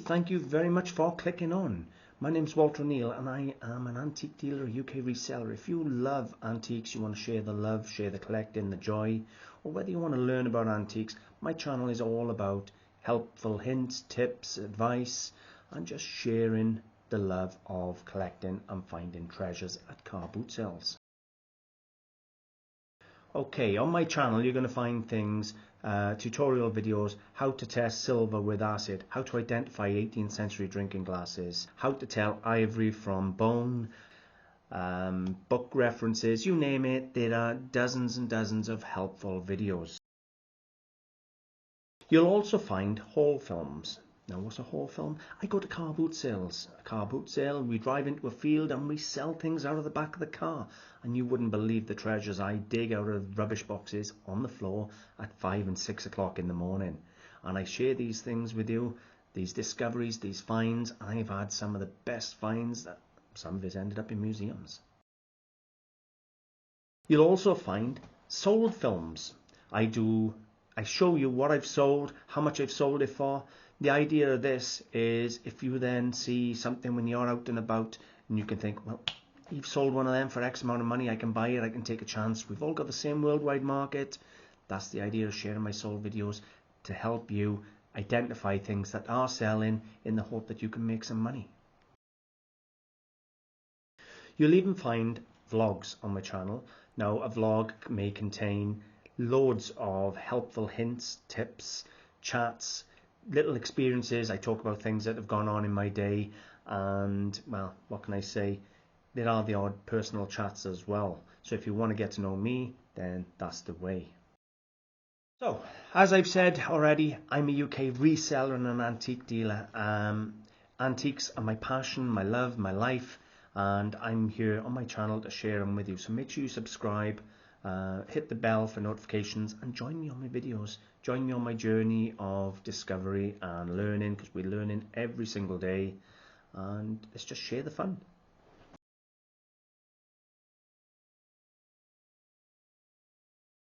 thank you very much for clicking on. My name's Walter O'Neill and I am an antique dealer, UK reseller. If you love antiques, you want to share the love, share the collecting, the joy, or whether you want to learn about antiques, my channel is all about helpful hints, tips, advice, and just sharing the love of collecting and finding treasures at car boot sales. Okay, on my channel you're going to find things, tutorial videos, how to test silver with acid, how to identify 18th century drinking glasses, how to tell ivory from bone, book references, you name it. There are dozens and dozens of helpful videos. You'll also find haul films. Now, what's a haul film? I go to car boot sales. A car boot sale, we drive into a field and we sell things out of the back of the car. And you wouldn't believe the treasures I dig out of rubbish boxes on the floor at 5 and 6 o'clock in the morning. And I share these things with you, these discoveries, these finds. I've had some of the best finds that some of it ended up in museums. You'll also find sold films. I show you what I've sold, how much I've sold it for. The idea of this is if you then see something when you're out and about and you can think, well, you've sold one of them for X amount of money, I can buy it, I can take a chance. We've all got the same worldwide market. That's the idea of sharing my sold videos, to help you identify things that are selling in the hope that you can make some money. You'll even find vlogs on my channel. Now, a vlog may contain loads of helpful hints, tips, chats, little experiences. I talk about things that have gone on in my day, and well, what can I say, there are the odd personal chats as well. So if you want to get to know me, then that's the way. So as I've said already, I'm a UK reseller and an antique dealer. Antiques are my passion, my love, my life, and I'm here on my channel to share them with you. So make sure you subscribe, hit the bell for notifications, and join me on my videos. Join me on my journey of discovery and learning, because we're learning every single day, and let's just share the fun.